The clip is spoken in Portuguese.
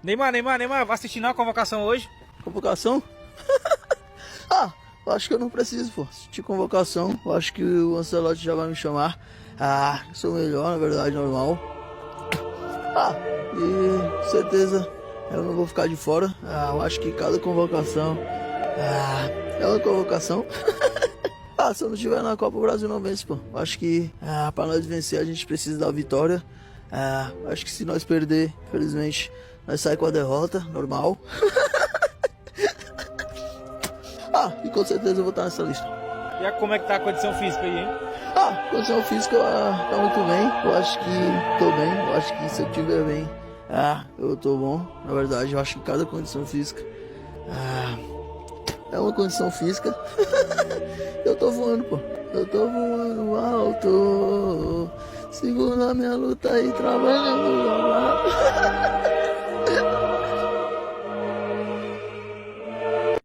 Neymar, vai assistir na convocação hoje? Convocação? Ah, eu acho que eu não preciso, pô. Assistir convocação, eu acho que o Ancelotti já vai me chamar. Ah, sou melhor, na verdade, normal. Ah, e com certeza eu não vou ficar de fora. Ah, eu acho que cada convocação é uma convocação. Ah, se eu não estiver na Copa, o Brasil não vence, pô. Eu acho que para nós vencer a gente precisa da vitória. Acho que se nós perder, infelizmente, nós saímos com a derrota, normal. E com certeza eu vou estar nessa lista. E como é que tá a condição física aí, hein? Condição física tá muito bem. Eu acho que tô bem. Eu acho que se eu estiver bem, eu tô bom. Na verdade, eu acho que cada condição física é uma condição física. Eu tô voando, pô. Eu tô voando alto. Sigo na minha luta e trabalhando.